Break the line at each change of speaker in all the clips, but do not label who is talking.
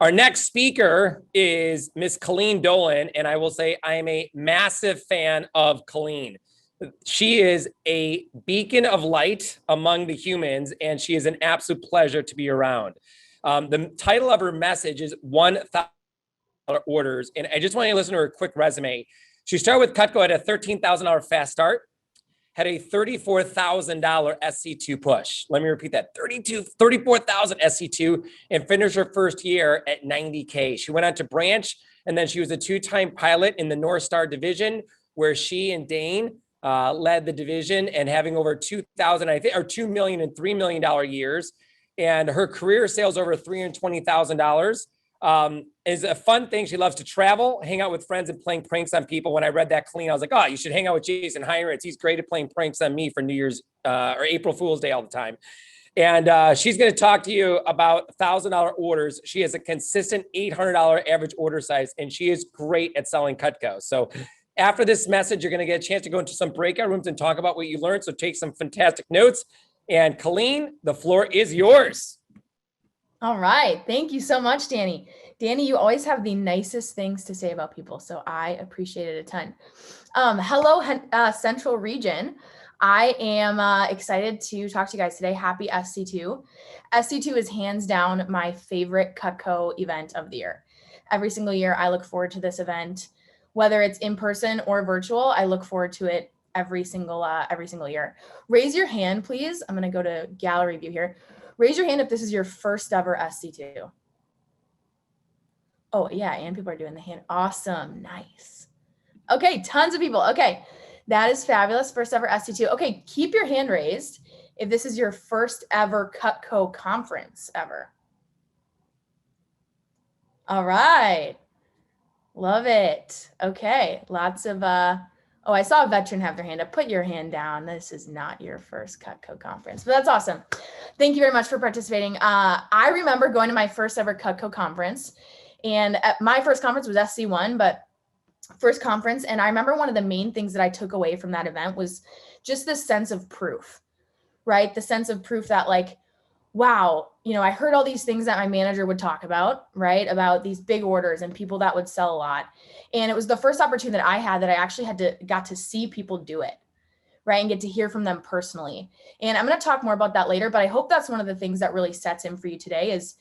Our next speaker is Miss Colleen Dolan, and I will say I am a massive fan of Colleen. She is a beacon of light among the humans, and she is an absolute pleasure to be around. The title of her message is 1,000 orders, and I just want you to listen to her quick resume. She started with Cutco at a $13,000 fast start, had a $34,000 SC2 push. Let me repeat that, 34,000 SC2, and finished her first year at 90K. She went on to branch, and then she was a two-time pilot in the North Star division, where she and Dane led the division, and having over 2,000, I think, or 2 million and $3 million years. And her career sales over $320,000. Is a fun thing. She loves to travel, hang out with friends, and playing pranks on people. When I read that, Colleen, I was like, oh, you should hang out with Jason Heinritz. He's great at playing pranks on me for New Year's or April Fool's Day all the time. And she's going to talk to you about $1,000 orders. She has a consistent $800 average order size, and she is great at selling Cutco. So after this message, you're going to get a chance to go into some breakout rooms and talk about what you learned. So take some fantastic notes. And Colleen, the floor is yours.
All right. Thank you so much, Danny. Danny, you always have the nicest things to say about people, so I appreciate it a ton. Hello, Central Region. I am excited to talk to you guys today. Happy SC2. SC2 is hands down my favorite Cutco event of the year. Every single year, I look forward to this event, whether it's in person or virtual. I look forward to it every single year. Raise your hand, please. I'm going to go to gallery view here. Raise your hand if this is your first ever SC2. Oh, yeah, and people are doing the hand. Awesome. Nice. Okay, tons of people. Okay, that is fabulous. First ever SC2. Okay, keep your hand raised if this is your first ever Cutco conference ever. All right. Love it. Okay, lots of, oh, I saw a veteran have their hand up. Put your hand down. This is not your first Cutco conference, but that's awesome. Thank you very much for participating. I remember going to my first ever Cutco conference, and my first conference was SC1, but first conference. And I remember one of the main things that I took away from that event was just this sense of proof, right? The sense of proof that like, wow, you know, I heard all these things that my manager would talk about, right? About these big orders and people that would sell a lot. And it was the first opportunity that I had that I actually got to see people do it, right? And get to hear from them personally. And I'm going to talk more about that later, but I hope that's one of the things that really sets in for you today is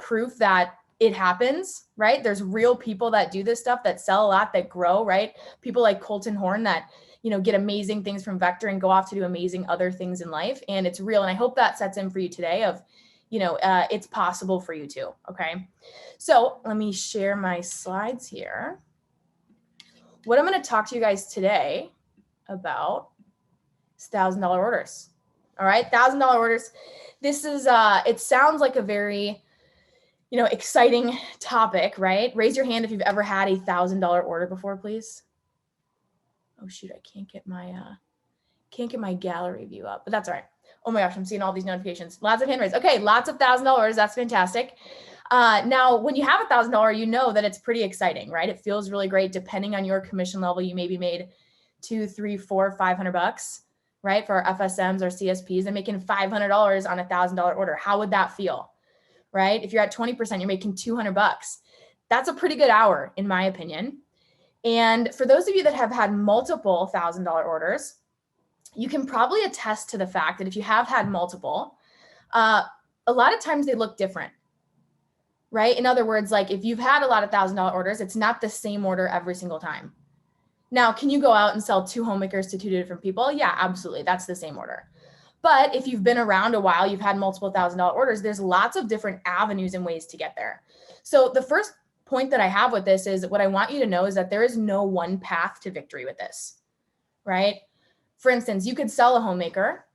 proof that it happens, right? There's real people that do this stuff, that sell a lot, that grow, right? People like Colton Horn that, you know, get amazing things from Vector and go off to do amazing other things in life. And it's real. And I hope that sets in for you today of, you know, it's possible for you too. Okay. So let me share my slides here. What I'm going to talk to you guys today about is $1,000 orders. All right. $1,000 orders. This is, it sounds like a very, you know, exciting topic, right? Raise your hand if you've ever had a $1,000 order before, please. Oh shoot, I can't get my gallery view up, but that's all right. Oh my gosh, I'm seeing all these notifications. Lots of hand raised. Okay, lots of $1,000. That's fantastic. Now, when you have $1,000, you know that it's pretty exciting, right? It feels really great. Depending on your commission level, you maybe made $200, $300, $400, $500, right? For our FSMs or CSPs, and making $500 on a $1,000 order. How would that feel, right? If you're at 20%, you're making $200. That's a pretty good hour, in my opinion. And for those of you that have had multiple $1,000 orders, you can probably attest to the fact that if you have had multiple, a lot of times they look different, right? In other words, like if you've had a lot of $1,000 orders, it's not the same order every single time. Now, can you go out and sell 2 homemakers to 2 different people? Yeah, absolutely. That's the same order. But if you've been around a while, you've had multiple $1,000 orders, there's lots of different avenues and ways to get there. So the first point that I have with this is what I want you to know is that there is no one path to victory with this, right? For instance, you could sell a homemaker,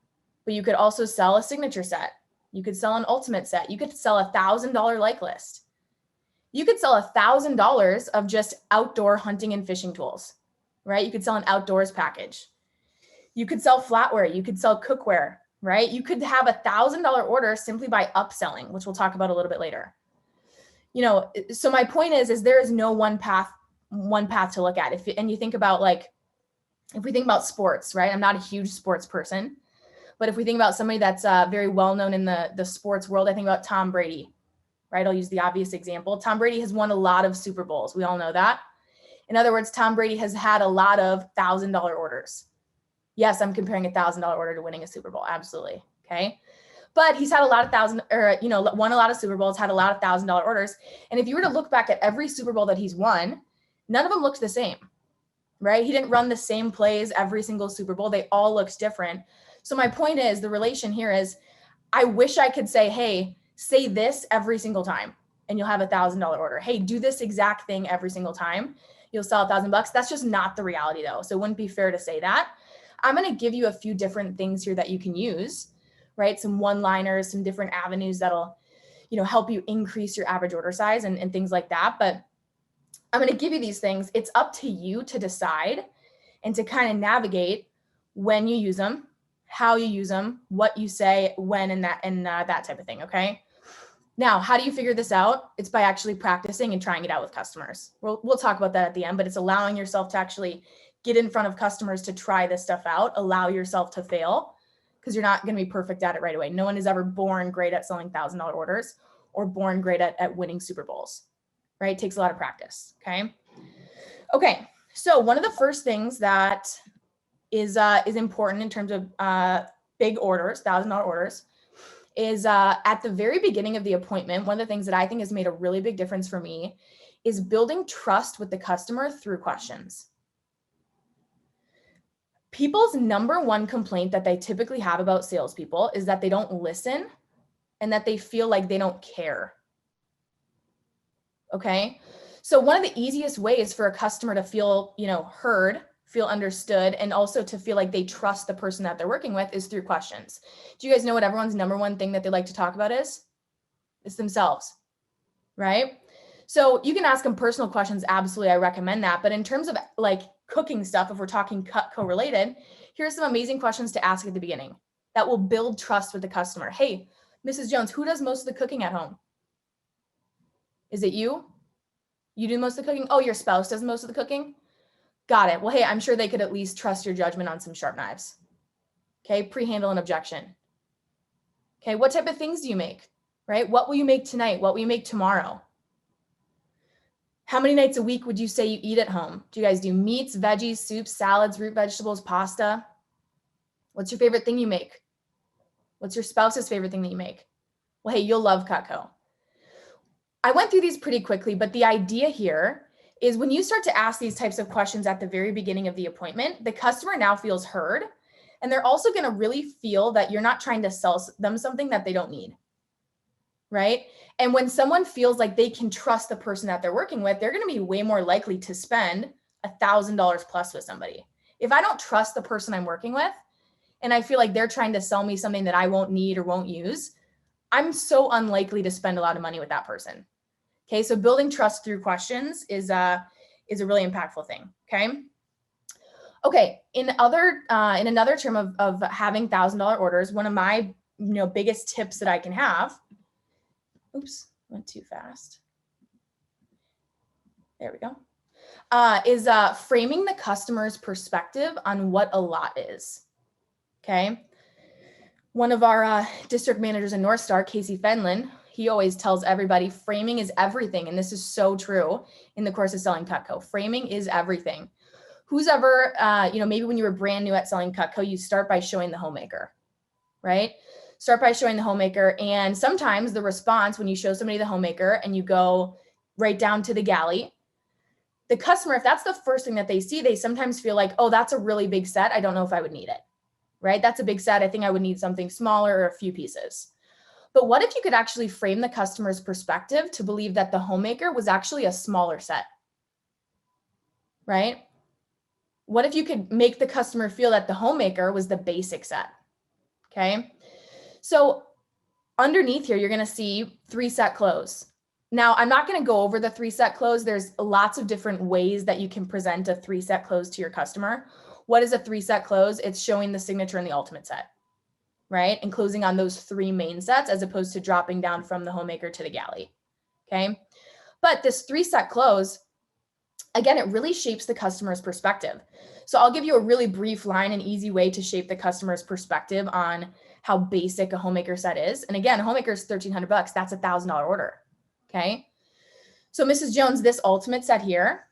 but you could also sell a signature set. You could sell an ultimate set. You could sell a $1,000 like list. You could sell $1,000 of just outdoor hunting and fishing tools, right? You could sell an outdoors package. You could sell flatware. You could sell cookware, right? You could have $1,000 order simply by upselling, which we'll talk about a little bit later. You know, so my point is there is no one path to look at. And you think about like, if we think about sports, right? I'm not a huge sports person, but if we think about somebody that's very well known in the sports world, I think about Tom Brady, right? I'll use the obvious example. Tom Brady has won a lot of Super Bowls. We all know that. In other words, Tom Brady has had a lot of $1,000 orders. Yes, I'm comparing a $1,000 order to winning a Super Bowl. Absolutely. Okay. But he's had a lot of won a lot of Super Bowls, had a lot of $1,000 orders. And if you were to look back at every Super Bowl that he's won, none of them looked the same, right? He didn't run the same plays every single Super Bowl. They all looked different. So my point is, the relation here is, I wish I could say, hey, say this every single time and you'll have a $1,000 order. Hey, do this exact thing every single time, you'll sell $1,000. That's just not the reality though. So it wouldn't be fair to say that. I'm going to give you a few different things here that you can use, right? Some one-liners, some different avenues that'll, help you increase your average order size and things like that. But I'm going to give you these things. It's up to you to decide and to kind of navigate when you use them, how you use them, what you say, when, and that type of thing. Okay. Now, how do you figure this out? It's by actually practicing and trying it out with customers. We'll talk about that at the end, but it's allowing yourself to actually get in front of customers to try this stuff out, allow yourself to fail, because you're not going to be perfect at it right away. No one is ever born great at selling $1,000 orders or born great at winning Super Bowls, right? It takes a lot of practice. Okay. So one of the first things that is important in terms of big orders, $1,000 orders, is at the very beginning of the appointment. One of the things that I think has made a really big difference for me is building trust with the customer through questions. People's number one complaint that they typically have about salespeople is that they don't listen and that they feel like they don't care. Okay. So one of the easiest ways for a customer to feel, heard, feel understood, and also to feel like they trust the person that they're working with is through questions. Do you guys know what everyone's number one thing that they like to talk about is? It's themselves, right? So you can ask them personal questions. Absolutely. I recommend that. But in terms of like cooking stuff, if we're talking Cutco related, here's some amazing questions to ask at the beginning that will build trust with the customer. Hey, Mrs. Jones, who does most of the cooking at home? Is it you? You do most of the cooking? Oh, your spouse does most of the cooking? Got it. Well, hey, I'm sure they could at least trust your judgment on some sharp knives. Okay, pre-handle an objection. Okay, what type of things do you make, right? What will you make tonight? What will you make tomorrow? How many nights a week would you say you eat at home? Do you guys do meats, veggies, soups, salads, root vegetables, pasta? What's your favorite thing you make? What's your spouse's favorite thing that you make? Well, hey, you'll love Cutco. I went through these pretty quickly, but the idea here is when you start to ask these types of questions at the very beginning of the appointment, the customer now feels heard, and they're also going to really feel that you're not trying to sell them something that they don't need, right? And when someone feels like they can trust the person that they're working with, they're going to be way more likely to spend $1,000 plus with somebody. If I don't trust the person I'm working with, and I feel like they're trying to sell me something that I won't need or won't use, I'm so unlikely to spend a lot of money with that person. Okay, so building trust through questions is a really impactful thing. Okay, in another term of having $1,000 orders, one of my biggest tips that I can have. Oops, went too fast. There we go. Is framing the customer's perspective on what a lot is. Okay. One of our district managers in North Star, Casey Fenlon, he always tells everybody framing is everything. And this is so true in the course of selling Cutco. Framing is everything. Who's ever, maybe when you were brand new at selling Cutco, you start by showing the homemaker, right? Start by showing the homemaker. And sometimes the response when you show somebody the homemaker and you go right down to the galley, the customer, if that's the first thing that they see, they sometimes feel like, oh, that's a really big set. I don't know if I would need it, right? That's a big set. I think I would need something smaller or a few pieces. But what if you could actually frame the customer's perspective to believe that the homemaker was actually a smaller set, right? What if you could make the customer feel that the homemaker was the basic set? Okay. So underneath here, you're going to see 3-set close. Now, I'm not going to go over the 3-set close. There's lots of different ways that you can present a 3-set close to your customer. What is a 3-set close? It's showing the signature and the ultimate set, right? And closing on those 3 main sets as opposed to dropping down from the homemaker to the galley. Okay. But this 3-set close, again, it really shapes the customer's perspective. So I'll give you a really brief line, an easy way to shape the customer's perspective on how basic a homemaker set is. And again, a homemaker is $1,300. That's $1,000 order. Okay. So Mrs. Jones, this ultimate set here,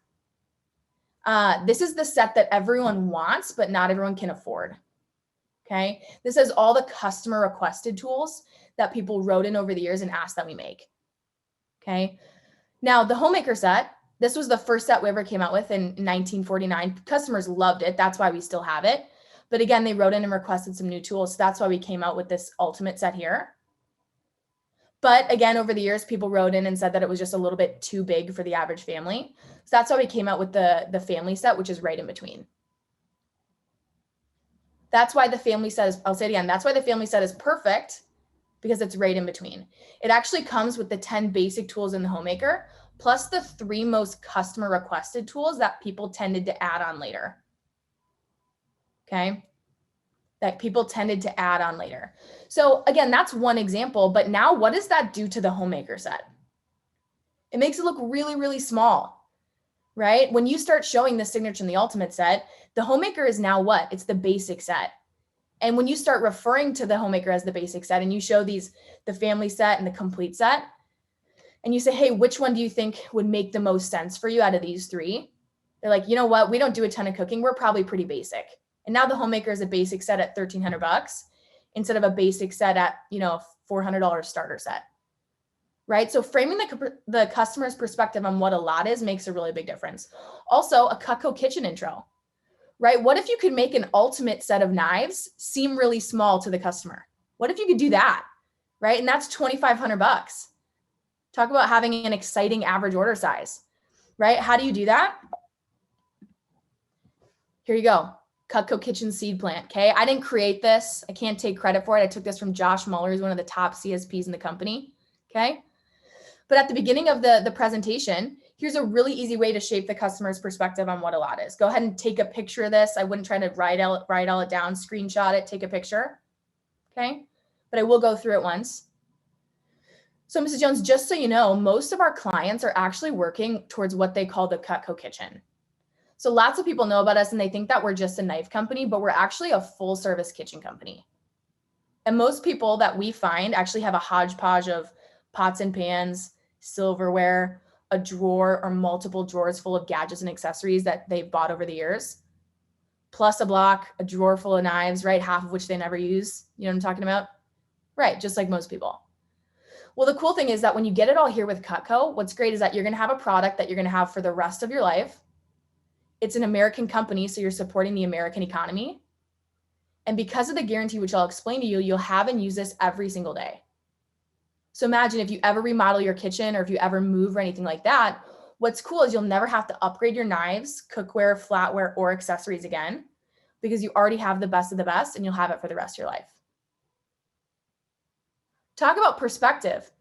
this is the set that everyone wants, but not everyone can afford. Okay. This has all the customer requested tools that people wrote in over the years and asked that we make. Okay. Now the homemaker set, this was the first set we ever came out with in 1949. Customers loved it. That's why we still have it. But again, they wrote in and requested some new tools. So that's why we came out with this ultimate set here. But again, over the years, people wrote in and said that it was just a little bit too big for the average family. So that's why we came out with the family set, which is right in between. That's why the family set is, I'll say it again, that's why the family set is perfect, because it's right in between. It actually comes with the 10 basic tools in the homemaker, plus the 3 most customer requested tools that people tended to add on later. Okay. That people tended to add on later. So again, that's one example, but now what does that do to the homemaker set? It makes it look really, really small, right? When you start showing the signature and the ultimate set, the homemaker is now what? It's the basic set. And when you start referring to the homemaker as the basic set and you show these, the family set and the complete set, and you say, hey, which one do you think would make the most sense for you out of these 3? They're like, you know what? We don't do a ton of cooking. We're probably pretty basic. And now the homemaker is a basic set at $1,300 instead of a basic set at, $400 starter set, right? So framing the customer's perspective on what a lot is makes a really big difference. Also, a Cutco kitchen intro, right? What if you could make an ultimate set of knives seem really small to the customer? What if you could do that, right? And that's $2,500. Talk about having an exciting average order size, right? How do you do that? Here you go. Cutco kitchen seed plant. Okay. I didn't create this. I can't take credit for it. I took this from Josh Muller, who's one of the top CSPs in the company. Okay. But at the beginning of the presentation, here's a really easy way to shape the customer's perspective on what a lot is. Go ahead and take a picture of this. I wouldn't try to write all it down, screenshot it, take a picture. Okay. But I will go through it once. So Mrs. Jones, just so you know, most of our clients are actually working towards what they call the Cutco kitchen. So lots of people know about us and they think that we're just a knife company, but we're actually a full service kitchen company. And most people that we find actually have a hodgepodge of pots and pans, silverware, a drawer or multiple drawers full of gadgets and accessories that they've bought over the years, plus a block, a drawer full of knives, right? Half of which they never use. You know what I'm talking about? Right, just like most people. Well, the cool thing is that when you get it all here with Cutco, what's great is that you're going to have a product that you're going to have for the rest of your life. It's an American company, so you're supporting the American economy. And because of the guarantee, which I'll explain to you, you'll have and use this every single day. So imagine if you ever remodel your kitchen or if you ever move or anything like that, what's cool is you'll never have to upgrade your knives, cookware, flatware, or accessories again, because you already have the best of the best and you'll have it for the rest of your life. Talk about perspective,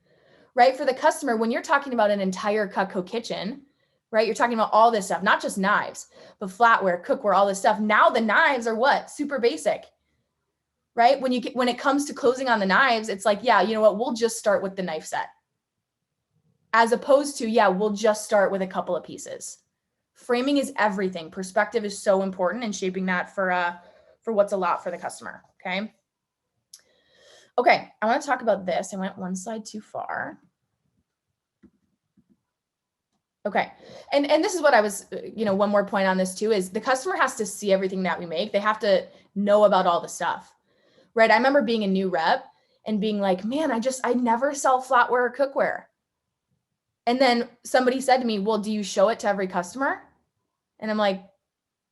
right? For the customer, when you're talking about an entire Cutco kitchen, right? You're talking about all this stuff, not just knives, but flatware, cookware, all this stuff. Now the knives are what? Super basic, right? When it comes to closing on the knives, it's like, yeah, you know what? We'll just start with the knife set. As opposed to, yeah, we'll just start with a couple of pieces. Framing is everything. Perspective is so important in shaping that for what's a lot for the customer, okay? Okay, I want to talk about this. I went one slide too far. Okay. And this is what I was, one more point on this too, is the customer has to see everything that we make. They have to know about all the stuff, right? I remember being a new rep and being like, man, I never sell flatware or cookware. And then somebody said to me, well, do you show it to every customer? And I'm like,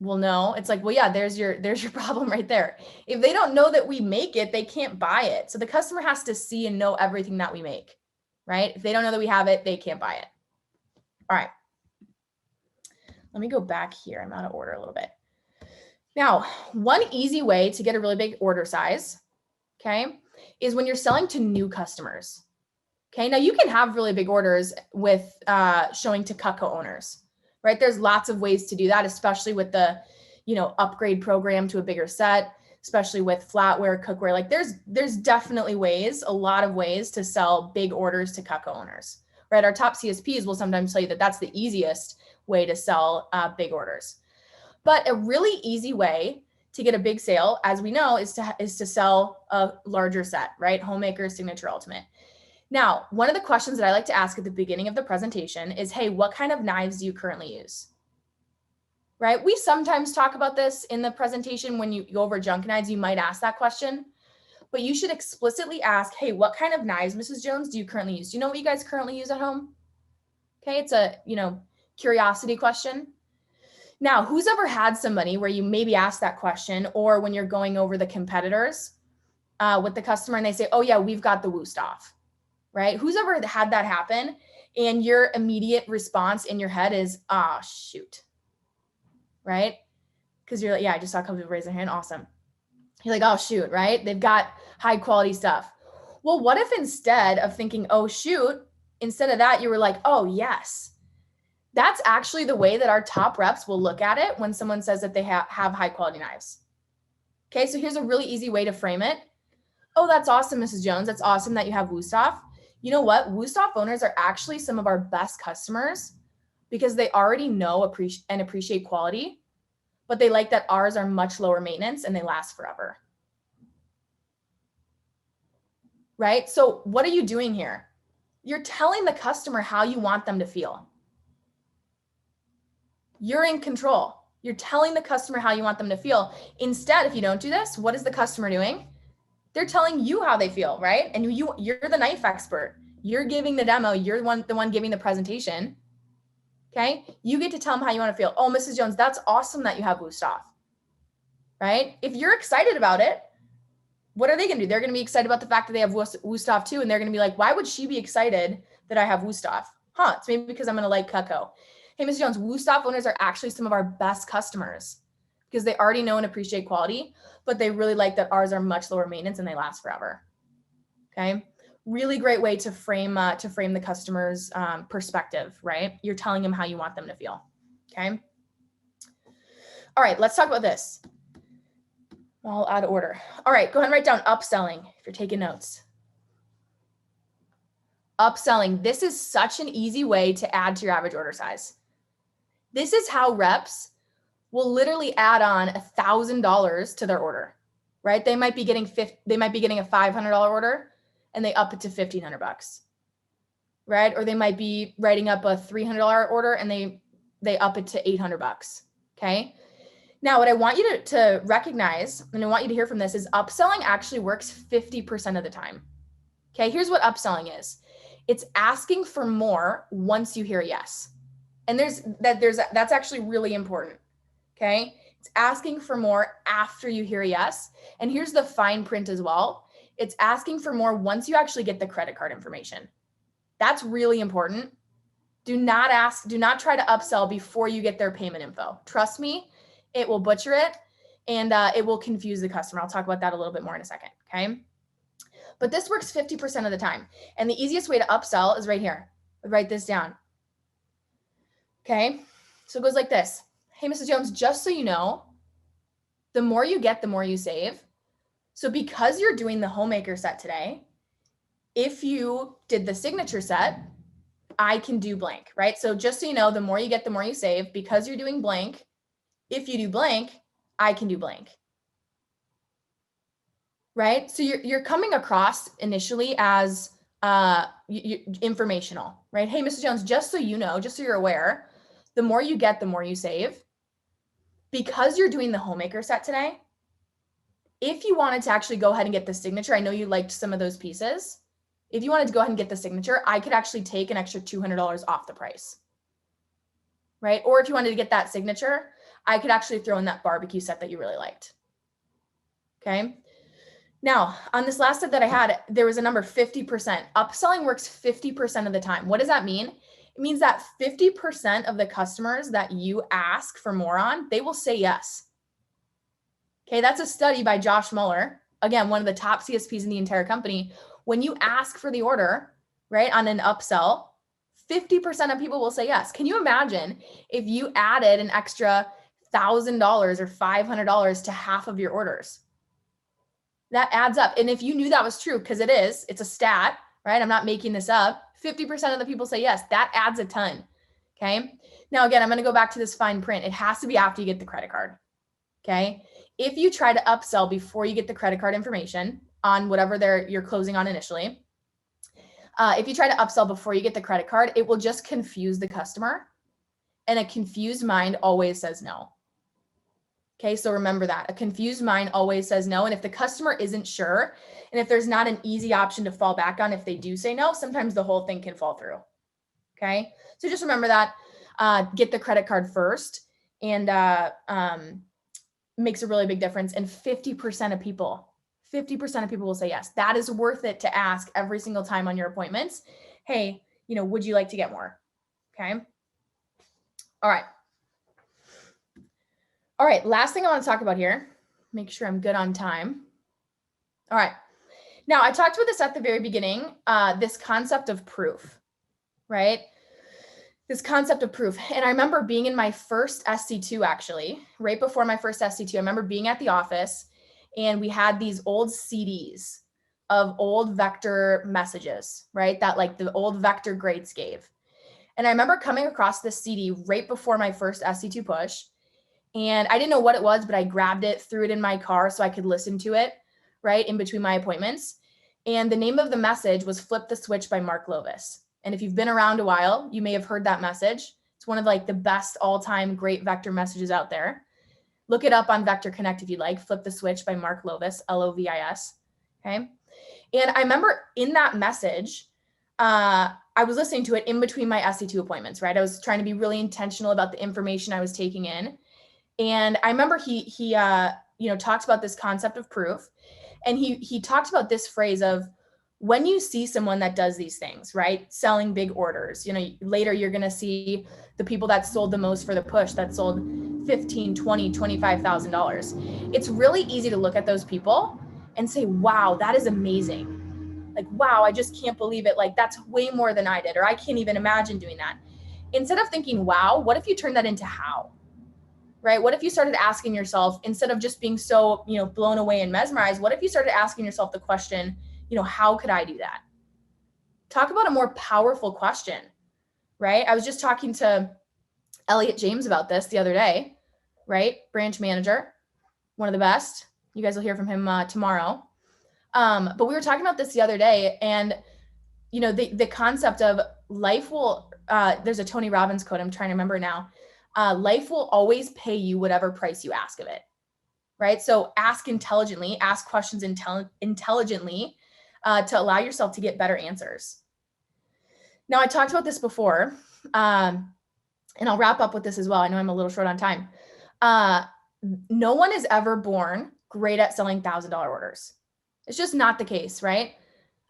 well, no. It's like, well, yeah, there's your problem right there. If they don't know that we make it, they can't buy it. So the customer has to see and know everything that we make, right? If they don't know that we have it, they can't buy it. All right. Let me go back here. I'm out of order a little bit. Now, one easy way to get a really big order size, okay, is when you're selling to new customers. Okay, now you can have really big orders with showing to Cutco owners, right? There's lots of ways to do that, especially with the, upgrade program to a bigger set, especially with flatware, cookware. Like there's definitely ways, a lot of ways to sell big orders to Cutco owners, right? Our top CSPs will sometimes tell you that that's the easiest way to sell big orders. But a really easy way to get a big sale, as we know, is to sell a larger set, right? Homemaker, Signature, Ultimate. Now, one of the questions that I like to ask at the beginning of the presentation is, hey, what kind of knives do you currently use? Right? We sometimes talk about this in the presentation when you go over junk knives, you might ask that question, but you should explicitly ask, hey, what kind of knives, Mrs. Jones, do you currently use? Do you know what you guys currently use at home? Okay, it's a, curiosity question. Now, who's ever had somebody where you maybe ask that question, or when you're going over the competitors with the customer and they say, oh yeah, we've got the Wusthof, right? Who's ever had that happen and your immediate response in your head is, ah, shoot, right? Because you're like, yeah, I just saw a couple people raise their hand. Awesome. You're like, oh, shoot, right? They've got high quality stuff. Well, what if instead of thinking, oh, shoot, instead of that, you were like, oh, yes. That's actually the way that our top reps will look at it when someone says that they have high quality knives. Okay, so here's a really easy way to frame it. Oh, that's awesome, Mrs. Jones. That's awesome that you have Wusthof. You know what? Wusthof owners are actually some of our best customers because they already know and appreciate quality, but they like that ours are much lower maintenance and they last forever. Right? So what are you doing here? You're telling the customer how you want them to feel. You're in control. You're telling the customer how you want them to feel. Instead, if you don't do this, what is the customer doing? They're telling you how they feel, right? And you're the knife expert. You're giving the demo. You're the one giving the presentation. Okay? You get to tell them how you want to feel. Oh, Mrs. Jones, that's awesome that you have Wusthof, right? If you're excited about it, what are they going to do? They're going to be excited about the fact that they have Wusthof too. And they're going to be like, why would she be excited that I have Wusthof? It's maybe because I'm going to like Cutco. Hey, Mrs. Jones, Wusthof owners are actually some of our best customers because they already know and appreciate quality, but they really like that ours are much lower maintenance and they last forever. Okay. Really great way to frame the customer's perspective, right? You're telling them how you want them to feel. Okay. All right, let's talk about this. All out of order. All right, go ahead and write down upselling if you're taking notes. Upselling. This is such an easy way to add to your average order size. This is how reps will literally add on $1,000 to their order, right? They might be getting a $500 order and they up it to $1,500, right? Or they might be writing up a $300 order and they up it to $800. Okay. Now, what I want you to recognize, and I want you to hear from this, is upselling actually works 50% of the time. Okay, here's what upselling is. It's asking for more once you hear yes. And that's actually really important. Okay, it's asking for more after you hear yes. And here's the fine print as well. It's asking for more once you actually get the credit card information. That's really important. Do not try to upsell before you get their payment info. Trust me, it will butcher it and it will confuse the customer. I'll talk about that a little bit more in a second, okay? But this works 50% of the time. And the easiest way to upsell is right here. Write this down. Okay, so it goes like this. Hey, Mrs. Jones, just so you know, the more you get, the more you save. So because you're doing the homemaker set today, if you did the signature set, I can do blank, right? So just so you know, the more you get, the more you save. Because you're doing blank, if you do blank, I can do blank. Right? So you're coming across initially as informational, right? Hey, Mrs. Jones, just so you know, just so you're aware, the more you get, the more you save. Because you're doing the homemaker set today, if you wanted to actually go ahead and get the signature, I know you liked some of those pieces. If you wanted to go ahead and get the signature, I could actually take an extra $200 off the price, right? Or if you wanted to get that signature, I could actually throw in that barbecue set that you really liked. Okay. Now, on this last set that I had, there was a number 50%. Upselling works 50% of the time. What does that mean? It means that 50% of the customers that you ask for more on, they will say yes. Okay, that's a study by Josh Mueller. Again, one of the top CSPs in the entire company. When you ask for the order, right, on an upsell, 50% of people will say yes. Can you imagine if you added an extra $1,000 or $500 to half of your orders? That adds up. And if you knew that was true, because it's a stat, right? I'm not making this up. 50% of the people say yes. That adds a ton. Okay. Now, again, I'm going to go back to this fine print. It has to be after you get the credit card. Okay. If you try to upsell before you get the credit card information on whatever you're closing on initially, If you try to upsell before you get the credit card, it will just confuse the customer, and a confused mind always says no. Okay, so remember that. A confused mind always says no. And if the customer isn't sure, and if there's not an easy option to fall back on if they do say no, sometimes the whole thing can fall through. Okay, so just remember that. Get the credit card first, and makes a really big difference. And 50% of people will say yes. That is worth it to ask every single time on your appointments. Hey, would you like to get more? Okay. All right. All right, last thing I want to talk about here, make sure I'm good on time. All right, now I talked about this at the very beginning, this concept of proof, right? This concept of proof. And I remember being in my first SC2, actually, right before my first SC2, I remember being at the office, and we had these old CDs of old vector messages, right? That like the old vector grades gave. And I remember coming across this CD right before my first SC2 push. And I didn't know what it was, but I grabbed it, threw it in my car so I could listen to it, right, in between my appointments. And the name of the message was Flip the Switch by Mark Lovis. And if you've been around a while, you may have heard that message. It's one of like the best all-time great vector messages out there. Look it up on Vector Connect if you'd like. Flip the Switch by Mark Lovis, Lovis. Okay. And I remember in that message, I was listening to it in between my SC2 appointments, right? I was trying to be really intentional about the information I was taking in. And I remember he talks about this concept of proof, and he talked about this phrase of, when you see someone that does these things, right? Selling big orders, later you're going to see the people that sold the most for the push that sold $15,000, $20,000, $25,000. It's really easy to look at those people and say, wow, that is amazing. Like, wow, I just can't believe it. Like, that's way more than I did, or I can't even imagine doing that. Instead of thinking, wow, what if you turn that into how? Right? What if you started asking yourself, instead of just being so, blown away and mesmerized, what if you started asking yourself the question, how could I do that? Talk about a more powerful question, right? I was just talking to Elliot James about this the other day, right? Branch manager, one of the best. You guys will hear from him tomorrow. But we were talking about this the other day, and, the concept of life will, there's a Tony Robbins quote, I'm trying to remember now. Life will always pay you whatever price you ask of it, right? So ask intelligently, ask questions intelligently to allow yourself to get better answers. Now, I talked about this before, and I'll wrap up with this as well. I know I'm a little short on time. No one is ever born great at selling $1,000 orders. It's just not the case, right?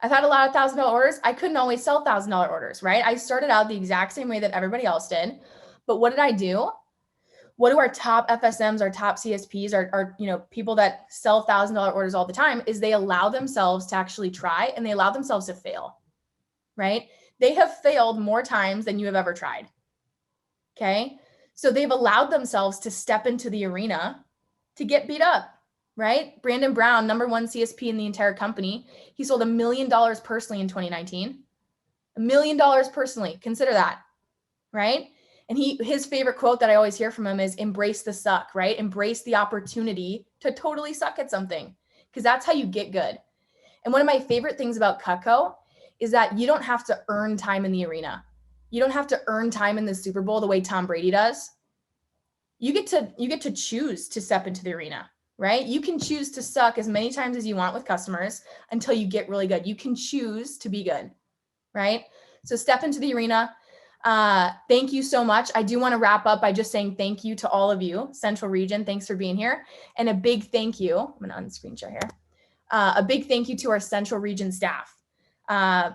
I've had a lot of $1,000 orders. I couldn't always sell $1,000 orders, right? I started out the exact same way that everybody else did. But what did I do? What do our top FSMs, our top CSPs, our people that sell $1,000 orders all the time, is they allow themselves to actually try, and they allow themselves to fail, right? They have failed more times than you have ever tried. Okay. So they've allowed themselves to step into the arena to get beat up, right? Brandon Brown, #1 CSP in the entire company. He sold $1 million personally in 2019. $1 million personally. Consider that, right? And his favorite quote that I always hear from him is, embrace the suck, right? Embrace the opportunity to totally suck at something, because that's how you get good. And one of my favorite things about Cutco is that you don't have to earn time in the arena. You don't have to earn time in the Super Bowl the way Tom Brady does. You get to choose to step into the arena, right? You can choose to suck as many times as you want with customers until you get really good. You can choose to be good, right? So step into the arena. Thank you so much. I do want to wrap up by just saying thank you to all of you, Central Region. Thanks for being here. And a big thank you. I'm going to unscreen share here. A big thank you to our Central Region staff,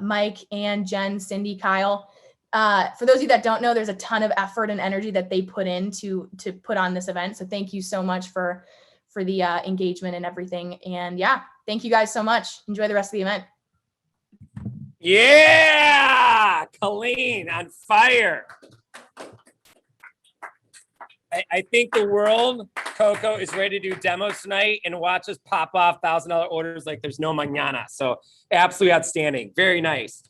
Mike, Ann, Jen, Cindy, Kyle. For those of you that don't know, there's a ton of effort and energy that they put in to put on this event. So thank you so much for the engagement and everything. And yeah, thank you guys so much. Enjoy the rest of the event.
Yeah, Colleen on fire. I think the world, Coco, is ready to do demos tonight and watch us pop off $1,000 orders like there's no mañana. So absolutely outstanding. Very nice.